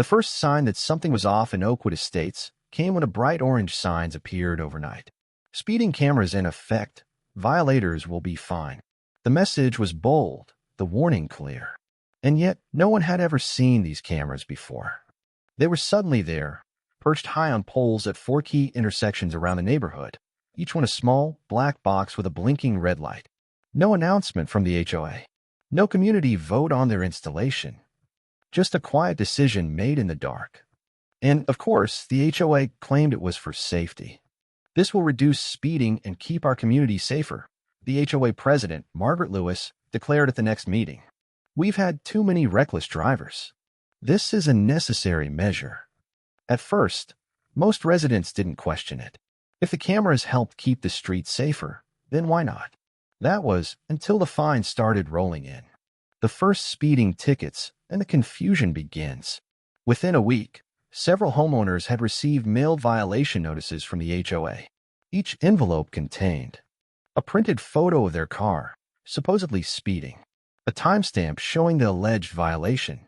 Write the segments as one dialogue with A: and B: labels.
A: The first sign that something was off in Oakwood Estates came when a bright orange sign appeared overnight. Speeding cameras in effect. Violators will be fined. The message was bold, the warning clear. And yet, no one had ever seen these cameras before. They were suddenly there, perched high on poles at 4 key intersections around the neighborhood, each one a small, black box with a blinking red light. No announcement from the HOA. No community vote on their installation. Just a quiet decision made in the dark. And, of course, the HOA claimed it was for safety. This will reduce speeding and keep our community safer, the HOA president, Margaret Lewis, declared at the next meeting. We've had too many reckless drivers. This is a necessary measure. At first, most residents didn't question it. If the cameras helped keep the streets safer, then why not? That was until the fines started rolling in. The first speeding tickets, and the confusion begins. Within a week, several homeowners had received mailed violation notices from the HOA. Each envelope contained a printed photo of their car, supposedly speeding, a timestamp showing the alleged violation,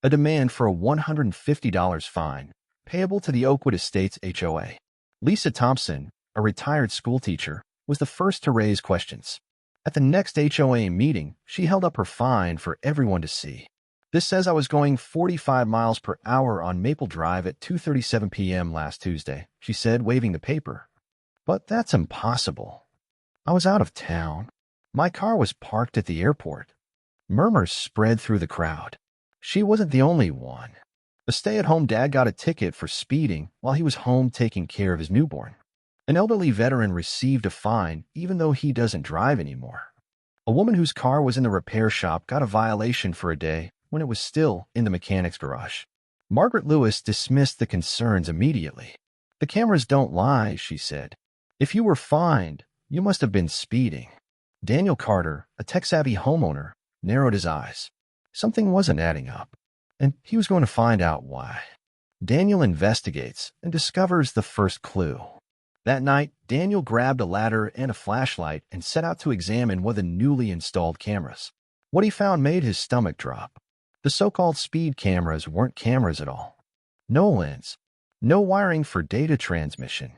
A: a demand for a $150 fine payable to the Oakwood Estates HOA. Lisa Thompson, a retired schoolteacher, was the first to raise questions. At the next HOA meeting, she held up her fine for everyone to see. This says I was going 45 miles per hour on Maple Drive at 2:37 p.m. last Tuesday, she said, waving the paper. But that's impossible. I was out of town. My car was parked at the airport. Murmurs spread through the crowd. She wasn't the only one. A stay-at-home dad got a ticket for speeding while he was home taking care of his newborn. An elderly veteran received a fine even though he doesn't drive anymore. A woman whose car was in the repair shop got a violation for a day when it was still in the mechanic's garage. Margaret Lewis dismissed the concerns immediately. The cameras don't lie, she said. If you were fined, you must have been speeding. Daniel Carter, a tech-savvy homeowner, narrowed his eyes. Something wasn't adding up, and he was going to find out why. Daniel investigates and discovers the first clue. That night, Daniel grabbed a ladder and a flashlight and set out to examine one of the newly installed cameras. What he found made his stomach drop. The so-called speed cameras weren't cameras at all. No lens, no wiring for data transmission,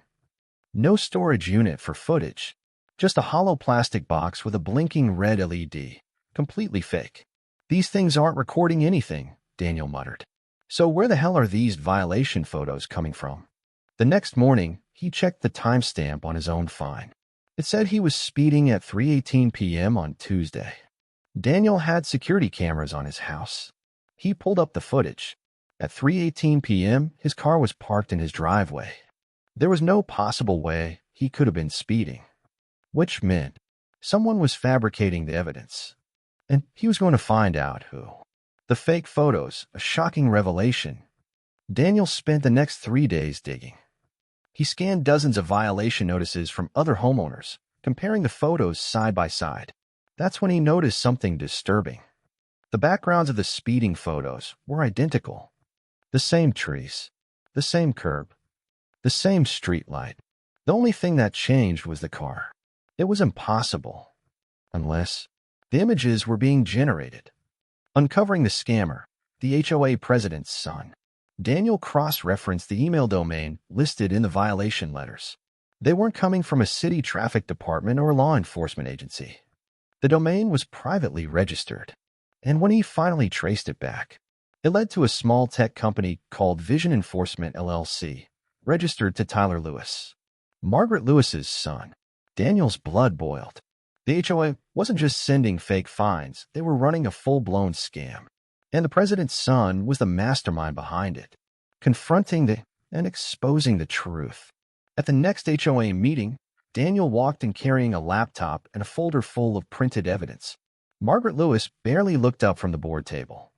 A: no storage unit for footage, just a hollow plastic box with a blinking red LED, completely fake. These things aren't recording anything, Daniel muttered. So where the hell are these violation photos coming from? The next morning, he checked the timestamp on his own fine. It said he was speeding at 3:18 p.m. on Tuesday. Daniel had security cameras on his house. He pulled up the footage. At 3:18 p.m., his car was parked in his driveway. There was no possible way he could have been speeding, which meant someone was fabricating the evidence, and he was going to find out who. The fake photos, a shocking revelation. Daniel spent the next 3 days digging. He scanned dozens of violation notices from other homeowners, comparing the photos side by side. That's when he noticed something disturbing. The backgrounds of the speeding photos were identical. The same trees, the same curb, the same street light. The only thing that changed was the car. It was impossible, unless the images were being generated. Uncovering the scammer, the HOA president's son, Daniel cross-referenced the email domain listed in the violation letters. They weren't coming from a city traffic department or law enforcement agency. The domain was privately registered, and when he finally traced it back, it led to a small tech company called Vision Enforcement LLC, registered to Tyler Lewis, Margaret Lewis's son. Daniel's blood boiled. The HOA wasn't just sending fake fines, they were running a full-blown scam. And the president's son was the mastermind behind it, confronting and exposing the truth. At the next HOA meeting, Daniel walked in carrying a laptop and a folder full of printed evidence. Margaret Lewis barely looked up from the board table.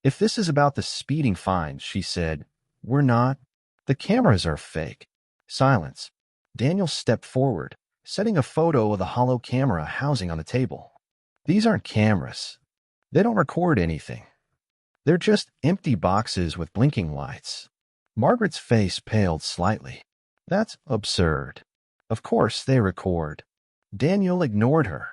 A: If this is about the speeding fines, she said, we're not. The cameras are fake. Silence. Daniel stepped forward, setting a photo of the hollow camera housing on the table. These aren't cameras. They don't record anything. They're just empty boxes with blinking lights. Margaret's face paled slightly. That's absurd. Of course they record. Daniel ignored her.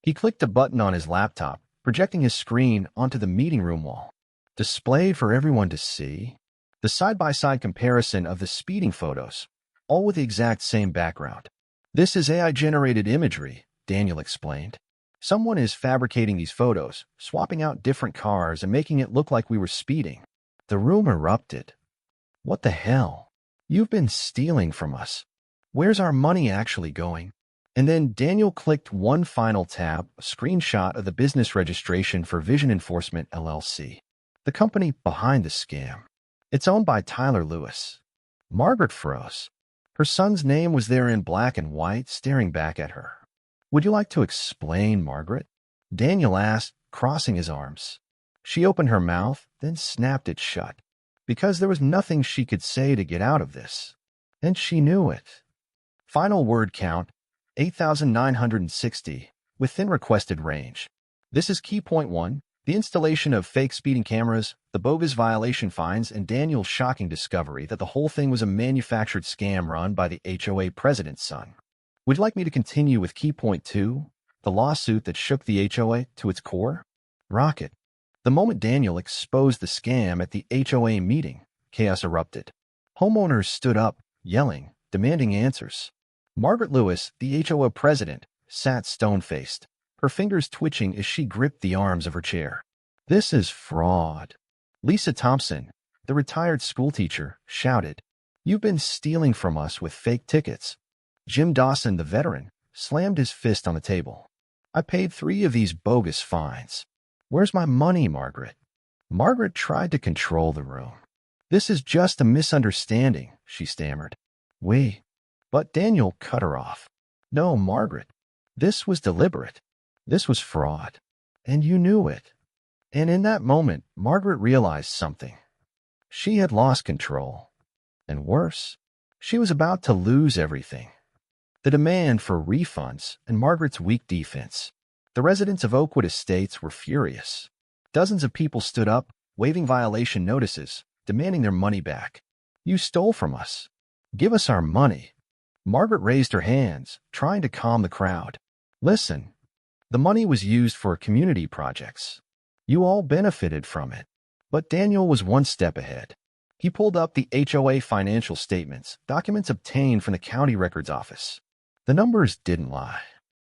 A: He clicked a button on his laptop, projecting his screen onto the meeting room wall. displayed for everyone to see. The side-by-side comparison of the speeding photos, all with the exact same background. This is AI-generated imagery, Daniel explained. Someone is fabricating these photos, swapping out different cars and making it look like we were speeding. The room erupted. What the hell? You've been stealing from us. Where's our money actually going? And then Daniel clicked one final tab, a screenshot of the business registration for Vision Enforcement LLC, the company behind the scam. It's owned by Tyler Lewis. Margaret froze. Her son's name was there in black and white, staring back at her. Would you like to explain, Margaret? Daniel asked, crossing his arms. She opened her mouth, then snapped it shut, because there was nothing she could say to get out of this. And she knew it. Final word count, 8,960, within requested range. This is key point 1, the installation of fake speeding cameras, the bogus violation fines, and Daniel's shocking discovery that the whole thing was a manufactured scam run by the HOA president's son. Would you like me to continue with key point 2, the lawsuit that shook the HOA to its core? Rocket. The moment Daniel exposed the scam at the HOA meeting, chaos erupted. Homeowners stood up, yelling, demanding answers. Margaret Lewis, the HOA president, sat stone-faced, her fingers twitching as she gripped the arms of her chair. This is fraud. Lisa Thompson, the retired schoolteacher, shouted, You've been stealing from us with fake tickets. Jim Dawson, the veteran, slammed his fist on the table. I paid 3 of these bogus fines. Where's my money, Margaret? Margaret tried to control the room. This is just a misunderstanding, she stammered. But Daniel cut her off. No, Margaret. This was deliberate. This was fraud. And you knew it. And in that moment, Margaret realized something. She had lost control. And worse, she was about to lose everything. The demand for refunds and Margaret's weak defense. The residents of Oakwood Estates were furious. Dozens of people stood up, waving violation notices, demanding their money back. You stole from us. Give us our money. Margaret raised her hands, trying to calm the crowd. Listen, the money was used for community projects. You all benefited from it. But Daniel was one step ahead. He pulled up the HOA financial statements, documents obtained from the county records office. The numbers didn't lie.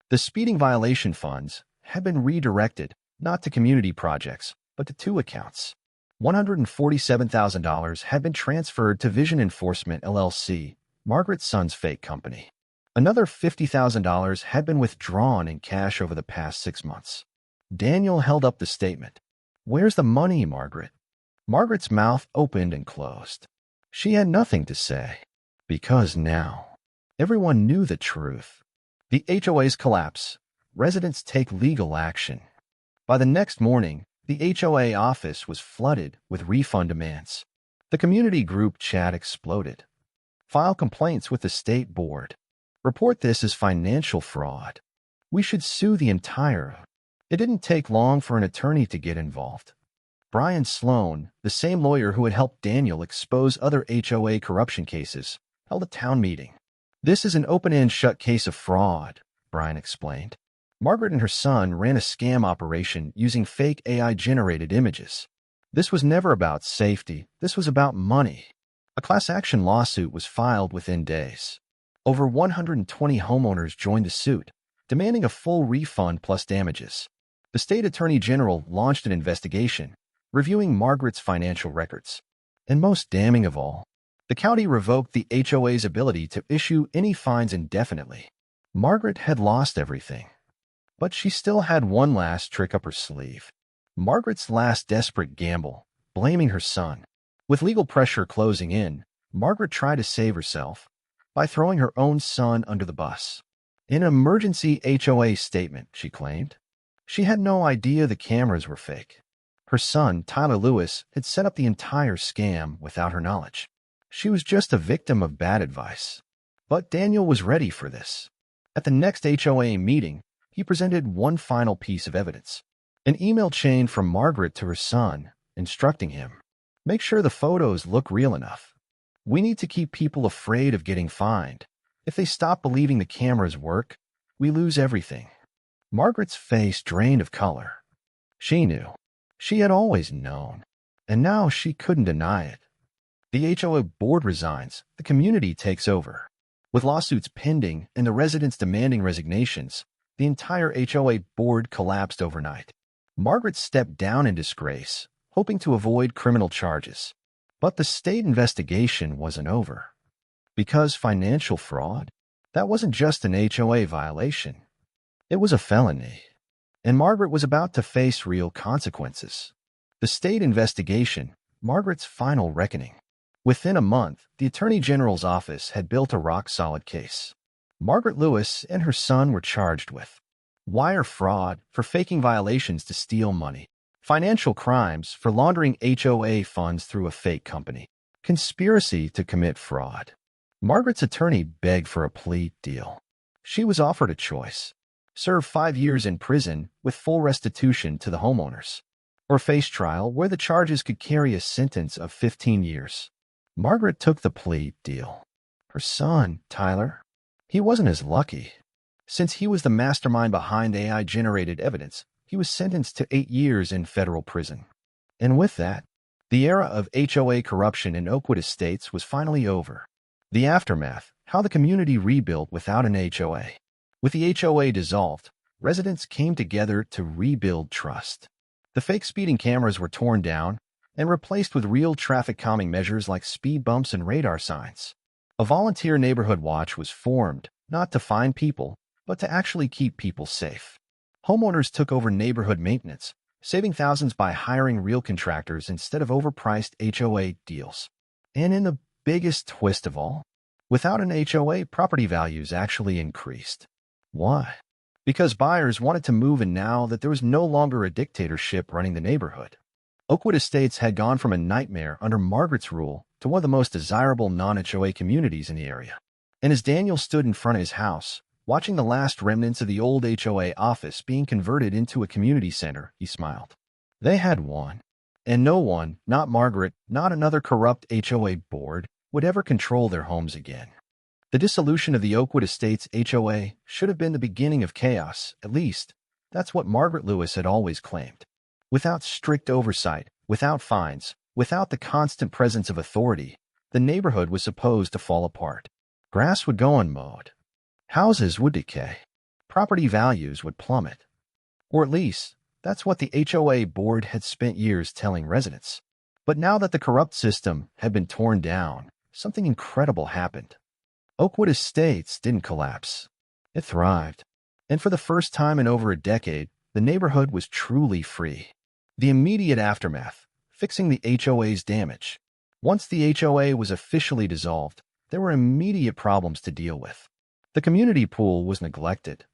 A: The speeding violation funds had been redirected, not to community projects, but to 2 accounts. $147,000 had been transferred to Vision Enforcement LLC, Margaret's son's fake company. Another $50,000 had been withdrawn in cash over the past 6 months. Daniel held up the statement. Where's the money, Margaret? Margaret's mouth opened and closed. She had nothing to say, because now everyone knew the truth. The HOAs collapse. Residents take legal action. By the next morning, the HOA office was flooded with refund demands. The community group chat exploded. File complaints with the state board. Report this as financial fraud. We should sue the entire. It didn't take long for an attorney to get involved. Brian Sloan, the same lawyer who had helped Daniel expose other HOA corruption cases, held a town meeting. This is an open-end shut case of fraud, Brian explained. Margaret and her son ran a scam operation using fake AI-generated images. This was never about safety. This was about money. A class action lawsuit was filed within days. Over 120 homeowners joined the suit, demanding a full refund plus damages. The state attorney general launched an investigation, reviewing Margaret's financial records. And most damning of all, the county revoked the HOA's ability to issue any fines indefinitely. Margaret had lost everything. But she still had one last trick up her sleeve. Margaret's last desperate gamble, blaming her son. With legal pressure closing in, Margaret tried to save herself by throwing her own son under the bus. In an emergency HOA statement, she claimed, she had no idea the cameras were fake. Her son, Tyler Lewis, had set up the entire scam without her knowledge. She was just a victim of bad advice. But Daniel was ready for this. At the next HOA meeting, he presented one final piece of evidence. An email chain from Margaret to her son, instructing him, make sure the photos look real enough. We need to keep people afraid of getting fined. If they stop believing the cameras work, we lose everything. Margaret's face drained of color. She knew. She had always known. And now she couldn't deny it. The HOA board resigns, the community takes over. With lawsuits pending and the residents demanding resignations, the entire HOA board collapsed overnight. Margaret stepped down in disgrace, hoping to avoid criminal charges. But the state investigation wasn't over. Because financial fraud? That wasn't just an HOA violation. It was a felony. And Margaret was about to face real consequences. The state investigation, Margaret's final reckoning. Within a month, the Attorney General's office had built a rock-solid case. Margaret Lewis and her son were charged with wire fraud for faking violations to steal money, financial crimes for laundering HOA funds through a fake company, conspiracy to commit fraud. Margaret's attorney begged for a plea deal. She was offered a choice: serve 5 years in prison with full restitution to the homeowners, or face trial where the charges could carry a sentence of 15 years. Margaret took the plea deal. Her son, Tyler, he wasn't as lucky. Since he was the mastermind behind AI-generated evidence, he was sentenced to 8 years in federal prison. And with that, the era of HOA corruption in Oakwood Estates was finally over. The aftermath: how the community rebuilt without an HOA. With the HOA dissolved, residents came together to rebuild trust. The fake speeding cameras were torn down and replaced with real traffic calming measures like speed bumps and radar signs. A volunteer neighborhood watch was formed, not to fine people, but to actually keep people safe. Homeowners took over neighborhood maintenance, saving thousands by hiring real contractors instead of overpriced HOA deals. And in the biggest twist of all, without an HOA, property values actually increased. Why? Because buyers wanted to move in now that there was no longer a dictatorship running the neighborhood. Oakwood Estates had gone from a nightmare under Margaret's rule to one of the most desirable non-HOA communities in the area. And as Daniel stood in front of his house, watching the last remnants of the old HOA office being converted into a community center, he smiled. They had won. And no one, not Margaret, not another corrupt HOA board, would ever control their homes again. The dissolution of the Oakwood Estates HOA should have been the beginning of chaos, at least. That's what Margaret Lewis had always claimed. Without strict oversight, without fines, without the constant presence of authority, the neighborhood was supposed to fall apart. Grass would go unmowed. Houses would decay. Property values would plummet. Or at least, that's what the HOA board had spent years telling residents. But now that the corrupt system had been torn down, something incredible happened. Oakwood Estates didn't collapse. It thrived. And for the first time in over a decade, the neighborhood was truly free. The immediate aftermath: fixing the HOA's damage. Once the HOA was officially dissolved, there were immediate problems to deal with. The community pool was neglected.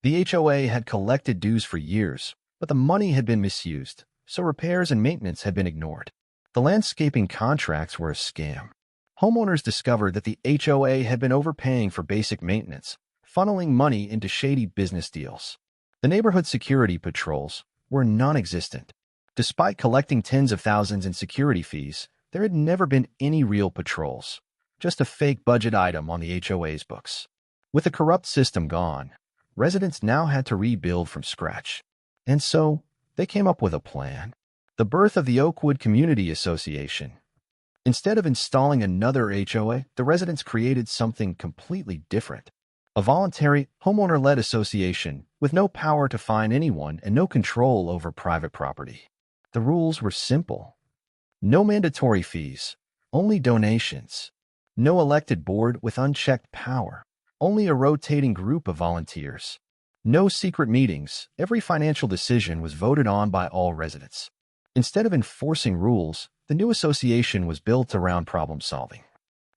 A: The HOA had collected dues for years, but the money had been misused, so repairs and maintenance had been ignored. The landscaping contracts were a scam. Homeowners discovered that the HOA had been overpaying for basic maintenance, funneling money into shady business deals. The neighborhood security patrols were non-existent. Despite collecting tens of thousands in security fees, there had never been any real patrols, just a fake budget item on the HOA's books. With the corrupt system gone, residents now had to rebuild from scratch. And so, they came up with a plan: the birth of the Oakwood Community Association. Instead of installing another HOA, the residents created something completely different. A voluntary, homeowner-led association with no power to fine anyone and no control over private property. The rules were simple. No mandatory fees, only donations. No elected board with unchecked power, only a rotating group of volunteers. No secret meetings, every financial decision was voted on by all residents. Instead of enforcing rules, the new association was built around problem solving.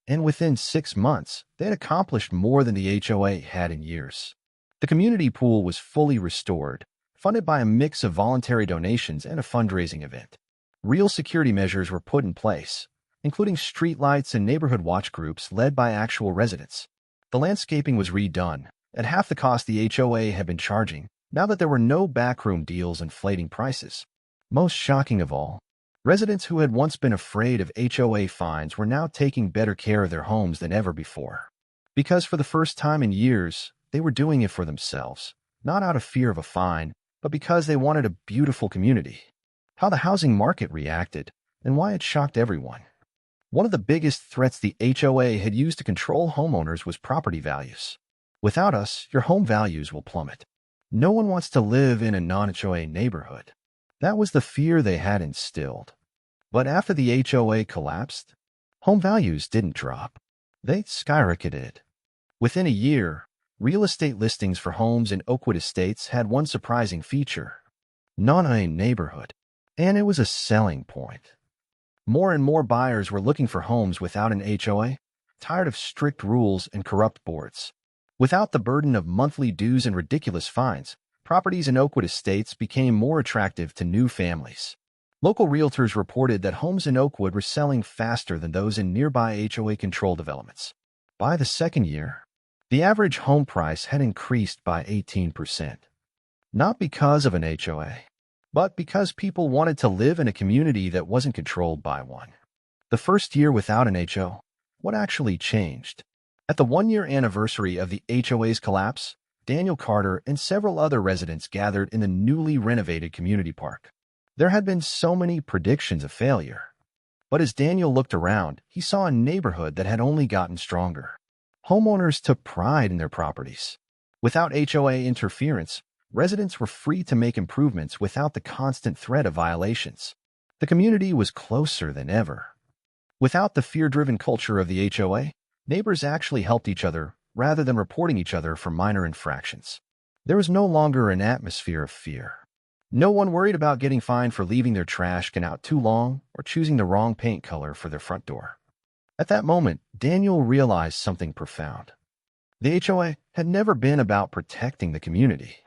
A: And within 6 months, they had accomplished more than the HOA had in years. The community pool was fully restored, funded by a mix of voluntary donations and a fundraising event. Real security measures were put in place, including streetlights and neighborhood watch groups led by actual residents. The landscaping was redone, at half the cost the HOA had been charging, now that there were no backroom deals inflating prices. Most shocking of all, residents who had once been afraid of HOA fines were now taking better care of their homes than ever before. Because for the first time in years, they were doing it for themselves, not out of fear of a fine, but because they wanted a beautiful community. How the housing market reacted. and why it shocked everyone. One of the biggest threats the HOA had used to control homeowners was property values. Without us, your home values will plummet. No one wants to live in a non-HOA neighborhood. That was the fear they had instilled. But after the HOA collapsed, home values didn't drop. They skyrocketed. Within a year, real estate listings for homes in Oakwood Estates had one surprising feature: non-HOA neighborhood. And it was a selling point. More and more buyers were looking for homes without an HOA, tired of strict rules and corrupt boards. Without the burden of monthly dues and ridiculous fines, properties in Oakwood Estates became more attractive to new families. Local realtors reported that homes in Oakwood were selling faster than those in nearby HOA-controlled developments. By the second year, the average home price had increased by 18%. Not because of an HOA, but because people wanted to live in a community that wasn't controlled by one. The first year without an HOA, what actually changed? At the one-year anniversary of the HOA's collapse, Daniel Carter and several other residents gathered in the newly renovated community park. There had been so many predictions of failure. But as Daniel looked around, he saw a neighborhood that had only gotten stronger. Homeowners took pride in their properties. Without HOA interference, residents were free to make improvements without the constant threat of violations. The community was closer than ever. Without the fear-driven culture of the HOA, neighbors actually helped each other rather than reporting each other for minor infractions. There was no longer an atmosphere of fear. No one worried about getting fined for leaving their trash can out too long or choosing the wrong paint color for their front door. At that moment, Daniel realized something profound. The HOA had never been about protecting the community.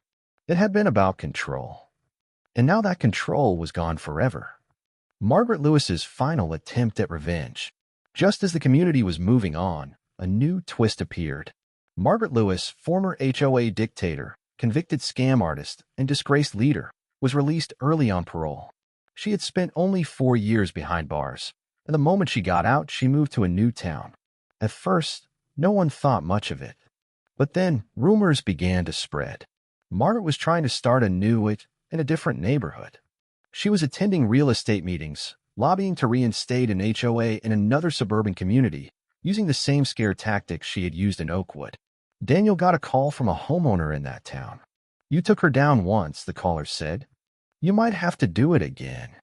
A: It had been about control. And now that control was gone forever. Margaret Lewis's final attempt at revenge. Just as the community was moving on, a new twist appeared. Margaret Lewis, former HOA dictator, convicted scam artist, and disgraced leader, was released early on parole. She had spent only 4 years behind bars, and the moment she got out, she moved to a new town. At first, no one thought much of it. But then, rumors began to spread. Margaret was trying to start anew in a different neighborhood. She was attending real estate meetings, lobbying to reinstate an HOA in another suburban community, using the same scare tactics she had used in Oakwood. Daniel got a call from a homeowner in that town. "You took her down once," the caller said. "You might have to do it again."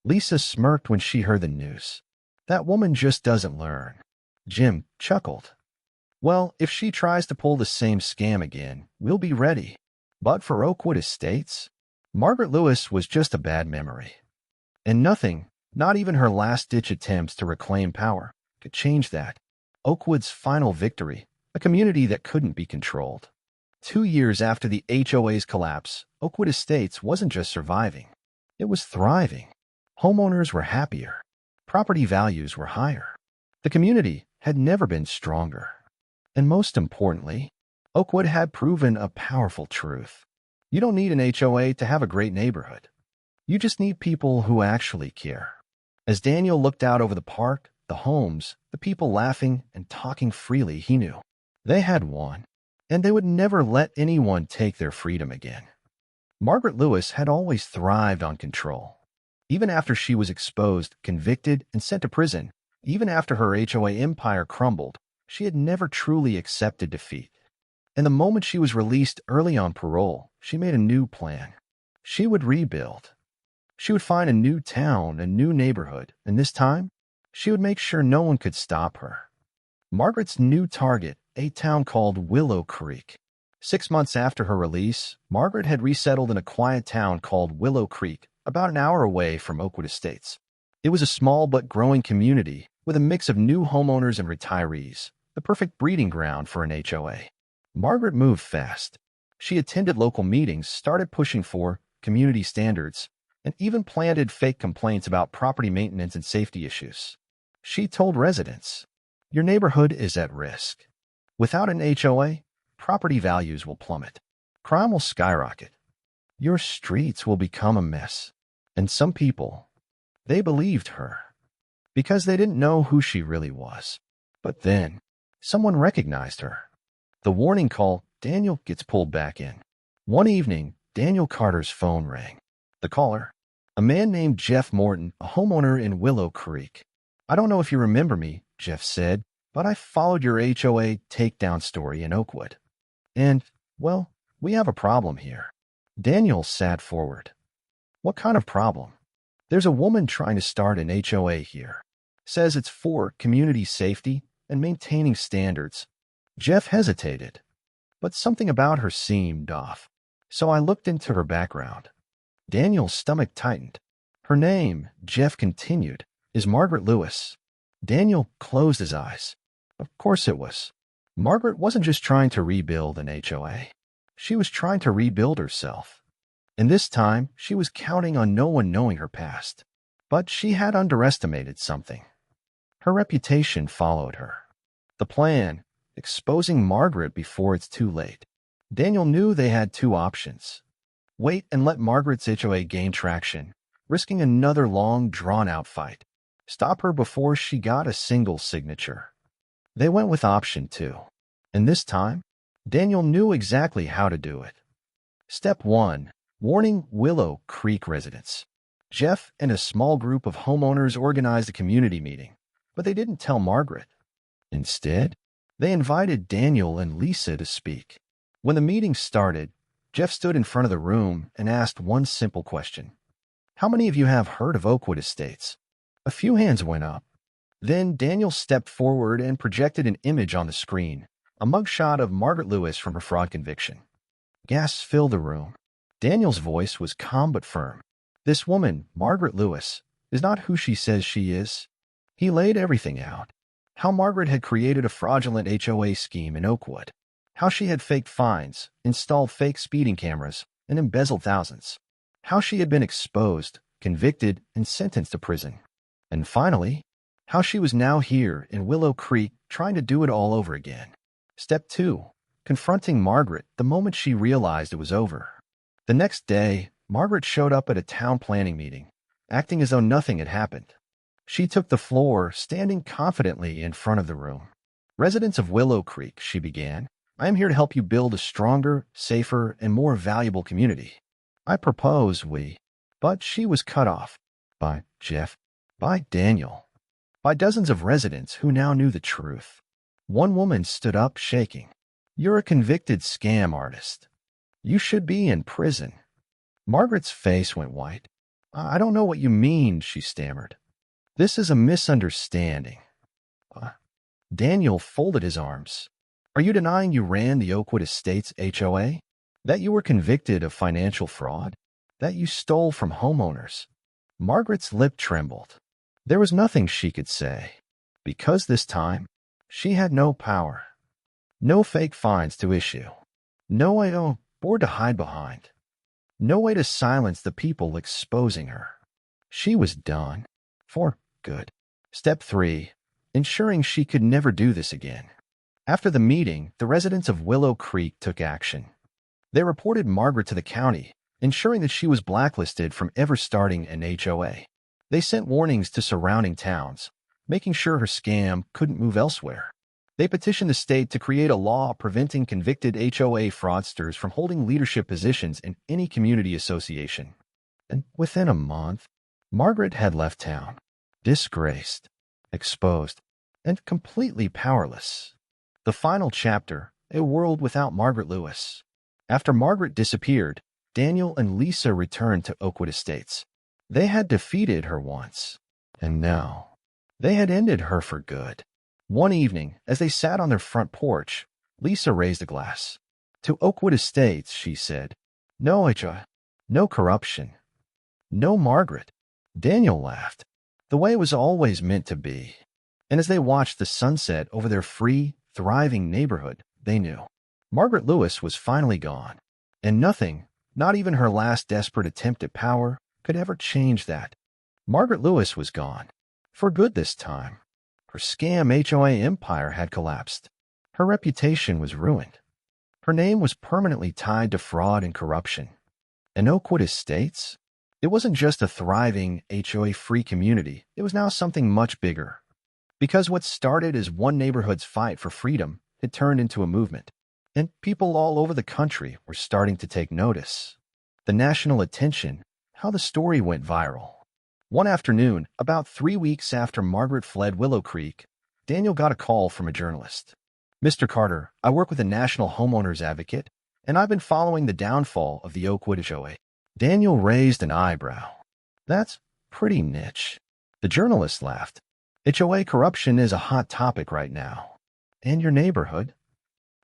A: Lisa smirked when she heard the news. "That woman just doesn't learn." Jim chuckled. "Well, if she tries to pull the same scam again, we'll be ready." But for Oakwood Estates, Margaret Lewis was just a bad memory. And nothing, not even her last-ditch attempts to reclaim power, could change that. Oakwood's final victory, a community that couldn't be controlled. 2 years after the HOA's collapse, Oakwood Estates wasn't just surviving. It was thriving. Homeowners were happier. Property values were higher. The community had never been stronger. And most importantly, Oakwood had proven a powerful truth. You don't need an HOA to have a great neighborhood. You just need people who actually care. As Daniel looked out over the park, the homes, the people laughing and talking freely, he knew they had won, and they would never let anyone take their freedom again. Margaret Lewis had always thrived on control. Even after she was exposed, convicted, and sent to prison, even after her HOA empire crumbled, she had never truly accepted defeat. And the moment she was released early on parole, she made a new plan. She would rebuild. She would find a new town, a new neighborhood, and this time, she would make sure no one could stop her. Margaret's new target, a town called Willow Creek. 6 months after her release, Margaret had resettled in a quiet town called Willow Creek, about an hour away from Oakwood Estates. It was a small but growing community with a mix of new homeowners and retirees, the perfect breeding ground for an HOA. Margaret moved fast. She attended local meetings, started pushing for community standards, and even planted fake complaints about property maintenance and safety issues. She told residents, "Your neighborhood is at risk. Without an HOA, property values will plummet. Crime will skyrocket. Your streets will become a mess." And some people, they believed her because they didn't know who she really was. But then, someone recognized her. The warning call, Daniel gets pulled back in. One evening, Daniel Carter's phone rang. The caller, A man named Jeff Morton, a homeowner in Willow Creek. I don't know if you remember me, Jeff said, but I followed your HOA takedown story in Oakwood. And, well, we have a problem here. Daniel sat forward. What kind of problem? There's a woman trying to start an HOA here. Says it's for community safety and maintaining standards. Jeff hesitated, but something about her seemed off. So I looked into her background. Daniel's stomach tightened. Her name, Jeff continued, is Margaret Lewis. Daniel closed his eyes. Of course it was. Margaret wasn't just trying to rebuild an HOA. She was trying to rebuild herself. And this time, she was counting on no one knowing her past. But she had underestimated something. Her reputation followed her. The plan, exposing Margaret before it's too late. Daniel knew they had two options. Wait and let Margaret's HOA gain traction, risking another long, drawn-out fight. Stop her before she got a single signature. They went with option 2. And this time, Daniel knew exactly how to do it. Step 1. Warning Willow Creek residents. Jeff and a small group of homeowners organized a community meeting, but they didn't tell Margaret. Instead, they invited Daniel and Lisa to speak. When the meeting started, Jeff stood in front of the room and asked one simple question. How many of you have heard of Oakwood Estates? A few hands went up. Then Daniel stepped forward and projected an image on the screen, a mugshot of Margaret Lewis from her fraud conviction. Gasps filled the room. Daniel's voice was calm but firm. This woman, Margaret Lewis, is not who she says she is. He laid everything out. How Margaret had created a fraudulent HOA scheme in Oakwood. How she had faked fines, installed fake speeding cameras, and embezzled thousands. How she had been exposed, convicted, and sentenced to prison. And finally, how she was now here in Willow Creek trying to do it all over again. Step 2. Confronting Margaret the moment she realized it was over. The next day, Margaret showed up at a town planning meeting, acting as though nothing had happened. She took the floor, standing confidently in front of the room. Residents of Willow Creek, she began, I am here to help you build a stronger, safer, and more valuable community. I propose we... But she was cut off. By Jeff. By Daniel. By dozens of residents who now knew the truth. One woman stood up, shaking. You're a convicted scam artist. You should be in prison. Margaret's face went white. I don't know what you mean, she stammered. This is a misunderstanding. Daniel folded his arms. Are you denying you ran the Oakwood Estates HOA? That you were convicted of financial fraud? That you stole from homeowners? Margaret's lip trembled. There was nothing she could say, because this time, she had no power. No fake fines to issue. No board to hide behind. No way to silence the people exposing her. She was done. For good. Step 3. Ensuring she could never do this again. After the meeting, the residents of Willow Creek took action. They reported Margaret to the county, ensuring that she was blacklisted from ever starting an HOA. They sent warnings to surrounding towns, making sure her scam couldn't move elsewhere. They petitioned the state to create a law preventing convicted HOA fraudsters from holding leadership positions in any community association. And within a month, Margaret had left town, disgraced, exposed, and completely powerless. The final chapter, a world without Margaret Lewis. After Margaret disappeared, Daniel and Lisa returned to Oakwood Estates. They had defeated her once, and now they had ended her for good. One evening, as they sat on their front porch, Lisa raised a glass. To Oakwood Estates, she said, no HOA, no corruption, no Margaret. Daniel laughed, the way it was always meant to be. And as they watched the sunset over their free, thriving neighborhood, they knew. Margaret Lewis was finally gone, and nothing, not even her last desperate attempt at power, could ever change that. Margaret Lewis was gone, for good this time. Her scam HOA empire had collapsed. Her reputation was ruined. Her name was permanently tied to fraud and corruption. And Oakwood Estates? It wasn't just a thriving HOA-free community. It was now something much bigger. Because what started as one neighborhood's fight for freedom had turned into a movement. And people all over the country were starting to take notice. The national attention how the story went viral. One afternoon, about 3 weeks after Margaret fled Willow Creek, Daniel got a call from a journalist. "Mr. Carter, I work with a national homeowners advocate, and I've been following the downfall of the Oakwood HOA." Daniel raised an eyebrow. "That's pretty niche." The journalist laughed. "HOA corruption is a hot topic right now. And your neighborhood?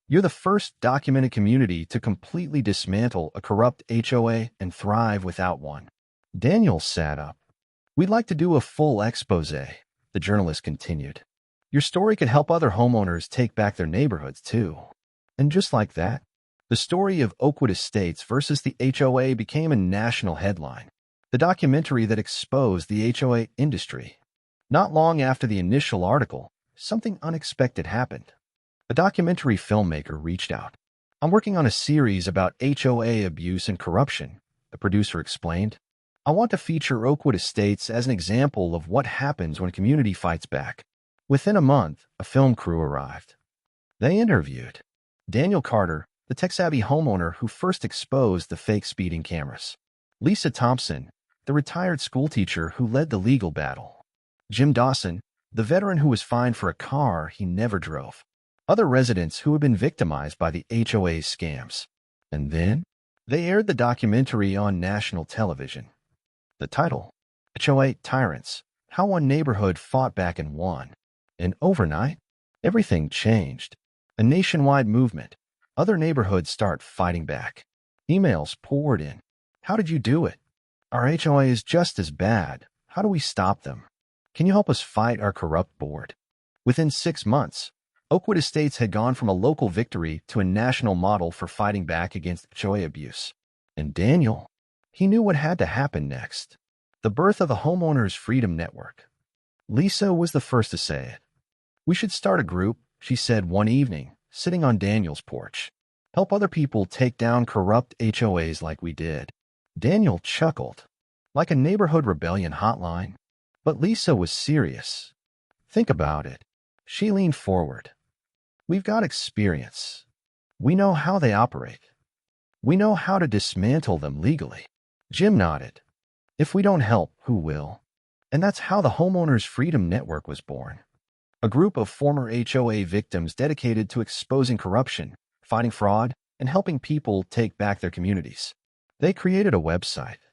A: You're the first documented community to completely dismantle a corrupt HOA and thrive without one." Daniel sat up. "We'd like to do a full expose," the journalist continued. "Your story could help other homeowners take back their neighborhoods, too." And just like that, the story of Oakwood Estates versus the HOA became a national headline, the documentary that exposed the HOA industry. Not long after the initial article, something unexpected happened. A documentary filmmaker reached out. "I'm working on a series about HOA abuse and corruption," the producer explained. "I want to feature Oakwood Estates as an example of what happens when a community fights back." Within a month, a film crew arrived. They interviewed Daniel Carter, the tech-savvy homeowner who first exposed the fake speeding cameras; Lisa Thompson, the retired schoolteacher who led the legal battle; Jim Dawson, the veteran who was fined for a car he never drove; other residents who had been victimized by the HOA's scams. And then, they aired the documentary on national television. The title, HOA Tyrants, How One Neighborhood Fought Back and Won. And overnight, everything changed. A nationwide movement. Other neighborhoods start fighting back. Emails poured in. "How did you do it? Our HOA is just as bad. How do we stop them? Can you help us fight our corrupt board?" Within 6 months, Oakwood Estates had gone from a local victory to a national model for fighting back against HOA abuse. And Daniel, he knew what had to happen next. The birth of the Homeowners Freedom Network. Lisa was the first to say it. "We should start a group," she said one evening, sitting on Daniel's porch. "Help other people take down corrupt HOAs like we did." Daniel chuckled. "Like a neighborhood rebellion hotline?" But Lisa was serious. "Think about it." She leaned forward. "We've got experience. We know how they operate. We know how to dismantle them legally." Jim nodded. "If we don't help, who will?" And that's how the Homeowners Freedom Network was born. A group of former HOA victims dedicated to exposing corruption, fighting fraud, and helping people take back their communities. They created a website.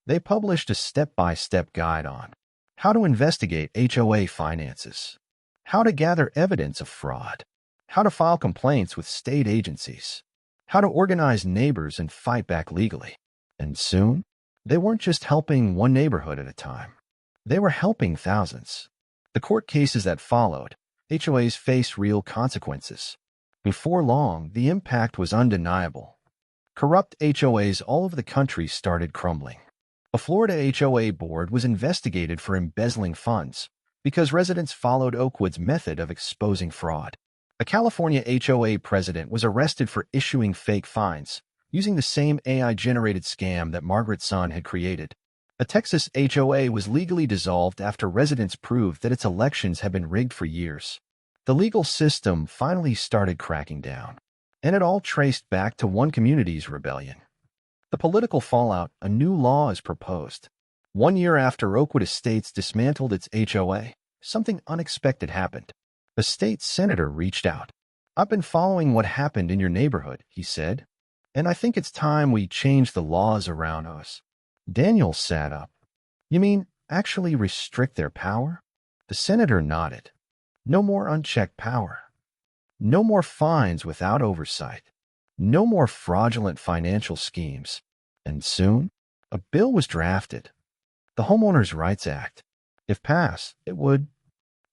A: They published a step-by-step guide on how to investigate HOA finances, how to gather evidence of fraud, how to file complaints with state agencies, how to organize neighbors and fight back legally. And soon, they weren't just helping one neighborhood at a time. They were helping thousands. The court cases that followed, HOAs faced real consequences. Before long, the impact was undeniable. Corrupt HOAs all over the country started crumbling. A Florida HOA board was investigated for embezzling funds because residents followed Oakwood's method of exposing fraud. A California HOA president was arrested for issuing fake fines, using the same AI-generated scam that Margaret's son had created. A Texas HOA was legally dissolved after residents proved that its elections had been rigged for years. The legal system finally started cracking down, and it all traced back to one community's rebellion. The political fallout, a new law is proposed. 1 year after Oakwood Estates dismantled its HOA, something unexpected happened. A state senator reached out. "I've been following what happened in your neighborhood," he said, "and I think it's time we change the laws around us." Daniel sat up. "You mean actually restrict their power?" The senator nodded. "No more unchecked power. No more fines without oversight. No more fraudulent financial schemes." And soon, a bill was drafted. The Homeowners' Rights Act. If passed, it would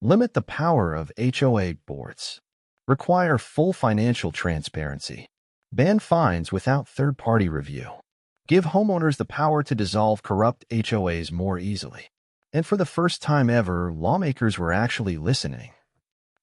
A: limit the power of HOA boards, require full financial transparency, ban fines without third-party review, give homeowners the power to dissolve corrupt HOAs more easily. And for the first time ever, lawmakers were actually listening.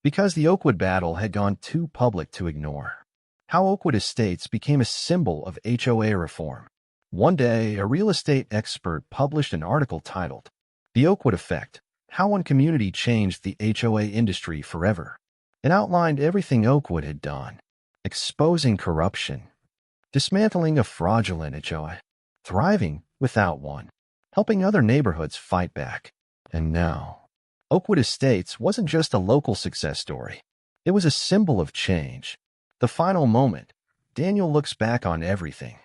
A: Because the Oakwood battle had gone too public to ignore. How Oakwood Estates became a symbol of HOA reform. One day, a real estate expert published an article titled, "The Oakwood Effect: How One Community Changed the HOA Industry Forever." It outlined everything Oakwood had done: exposing corruption, dismantling a fraudulent HOA, thriving without one, helping other neighborhoods fight back. And now, Oakwood Estates wasn't just a local success story. It was a symbol of change. The final moment, Daniel looks back on everything.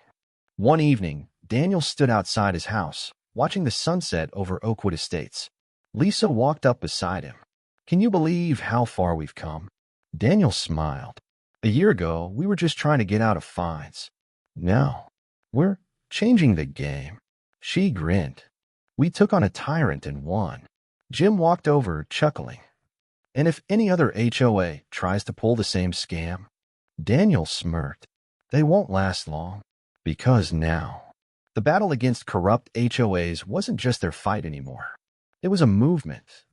A: One evening, Daniel stood outside his house, watching the sunset over Oakwood Estates. Lisa walked up beside him. "Can you believe how far we've come?" Daniel smiled. "A year ago, we were just trying to get out of fines. Now, we're changing the game." She grinned. "We took on a tyrant and won." Jim walked over, chuckling. "And if any other HOA tries to pull the same scam?" Daniel smirked. "They won't last long." Because now, the battle against corrupt HOAs wasn't just their fight anymore. It was a movement.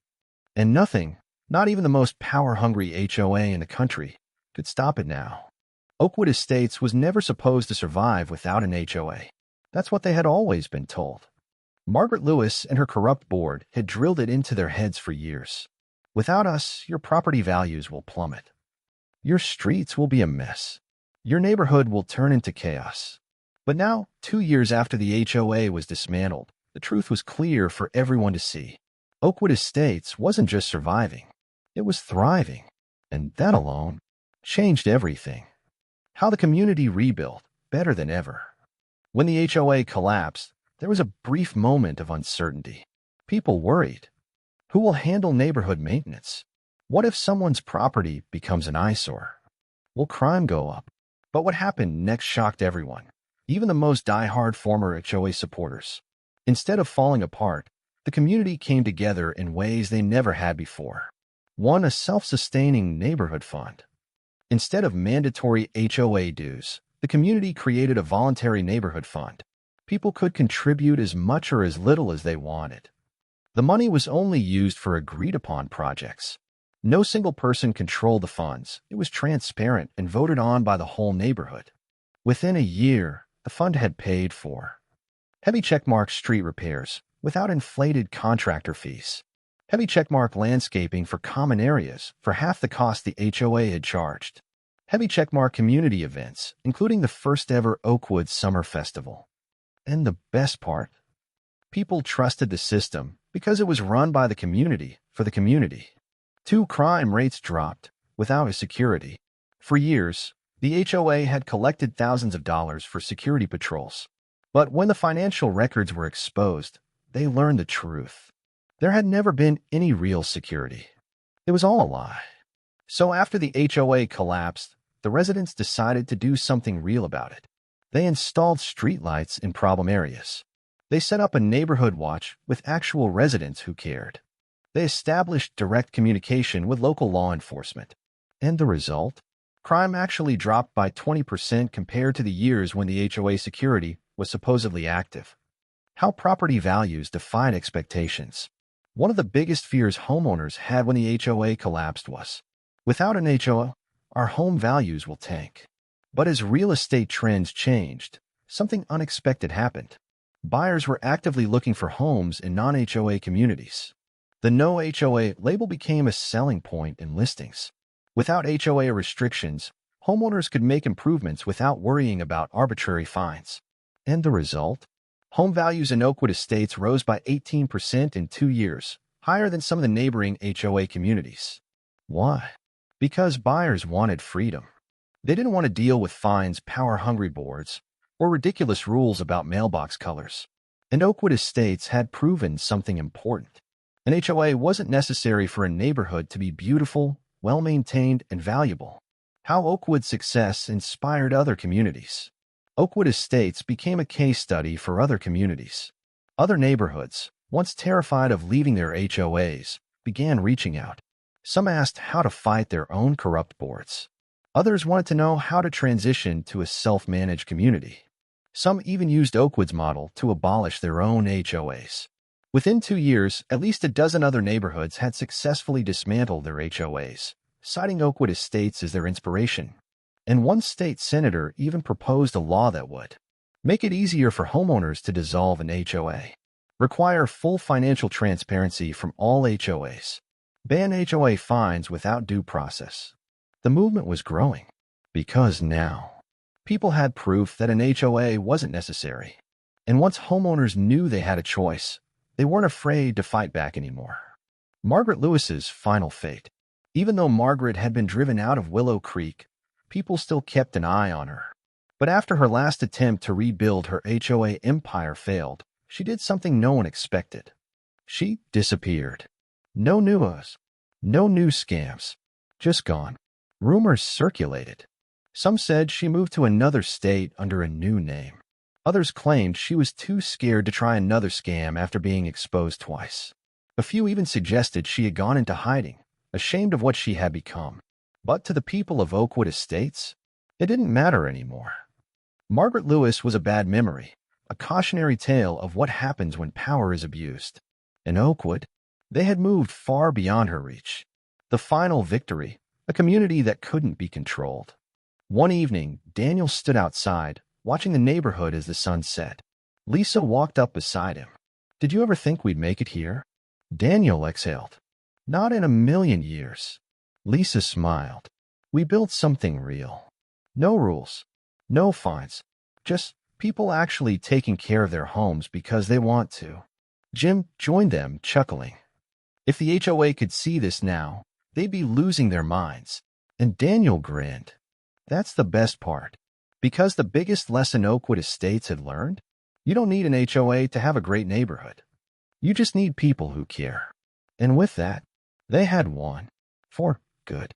A: And nothing, not even the most power-hungry HOA in the country, could stop it now. Oakwood Estates was never supposed to survive without an HOA. That's what they had always been told. Margaret Lewis and her corrupt board had drilled it into their heads for years. "Without us, your property values will plummet. Your streets will be a mess. Your neighborhood will turn into chaos." But now, 2 years after the HOA was dismantled, the truth was clear for everyone to see. Oakwood Estates wasn't just surviving. It was thriving. And that alone changed everything. How the community rebuilt, better than ever. When the HOA collapsed, there was a brief moment of uncertainty. People worried. Who will handle neighborhood maintenance? What if someone's property becomes an eyesore? Will crime go up? But what happened next shocked everyone, even the most die-hard former HOA supporters. Instead of falling apart, the community came together in ways they never had before. One, a self-sustaining neighborhood fund. Instead of mandatory HOA dues, the community created a voluntary neighborhood fund. People could contribute as much or as little as they wanted. The money was only used for agreed-upon projects. No single person controlled the funds. It was transparent and voted on by the whole neighborhood. Within a year, the fund had paid for heavy checkmark street repairs without inflated contractor fees, heavy checkmark landscaping for common areas for half the cost the HOA had charged, heavy checkmark community events, including the first-ever Oakwood Summer Festival. And the best part? People trusted the system because it was run by the community for the community. 2, crime rates dropped without a security. For years, the HOA had collected thousands of dollars for security patrols. But when the financial records were exposed, they learned the truth. There had never been any real security. It was all a lie. So after the HOA collapsed, the residents decided to do something real about it. They installed streetlights in problem areas. They set up a neighborhood watch with actual residents who cared. They established direct communication with local law enforcement. And the result? Crime actually dropped by 20% compared to the years when the HOA security was supposedly active. How property values defied expectations. One of the biggest fears homeowners had when the HOA collapsed was, without an HOA, our home values will tank. But as real estate trends changed, something unexpected happened. Buyers were actively looking for homes in non-HOA communities. The no HOA label became a selling point in listings. Without HOA restrictions, homeowners could make improvements without worrying about arbitrary fines. And the result? Home values in Oakwood Estates rose by 18% in 2 years, higher than some of the neighboring HOA communities. Why? Because buyers wanted freedom. They didn't want to deal with fines, power-hungry boards, or ridiculous rules about mailbox colors. And Oakwood Estates had proven something important. An HOA wasn't necessary for a neighborhood to be beautiful, well-maintained, and valuable. How Oakwood's success inspired other communities. Oakwood Estates became a case study for other communities. Other neighborhoods, once terrified of leaving their HOAs, began reaching out. Some asked how to fight their own corrupt boards. Others wanted to know how to transition to a self-managed community. Some even used Oakwood's model to abolish their own HOAs. Within 2 years, at least a dozen other neighborhoods had successfully dismantled their HOAs, citing Oakwood Estates as their inspiration. And one state senator even proposed a law that would make it easier for homeowners to dissolve an HOA, require full financial transparency from all HOAs, ban HOA fines without due process. The movement was growing because now people had proof that an HOA wasn't necessary. And once homeowners knew they had a choice, they weren't afraid to fight back anymore. Margaret Lewis's final fate. Even though Margaret had been driven out of Willow Creek, people still kept an eye on her. But after her last attempt to rebuild her HOA empire failed, she did something no one expected. She disappeared. No news. No new scams. Just gone. Rumors circulated. Some said she moved to another state under a new name. Others claimed she was too scared to try another scam after being exposed twice. A few even suggested she had gone into hiding, ashamed of what she had become. But to the people of Oakwood Estates, it didn't matter anymore. Margaret Lewis was a bad memory, a cautionary tale of what happens when power is abused. In Oakwood, they had moved far beyond her reach. The final victory, a community that couldn't be controlled. One evening, Daniel stood outside, watching the neighborhood as the sun set. Lisa walked up beside him. "Did you ever think we'd make it here?" Daniel exhaled. "Not in a million years." Lisa smiled. "We built something real. No rules, no fines, just people actually taking care of their homes because they want to." Jim joined them, chuckling. If the HOA could see this now, they'd be losing their minds. And Daniel grinned. That's the best part. Because the biggest lesson Oakwood Estates had learned, you don't need an HOA to have a great neighborhood. You just need people who care. And with that, they had won. For good.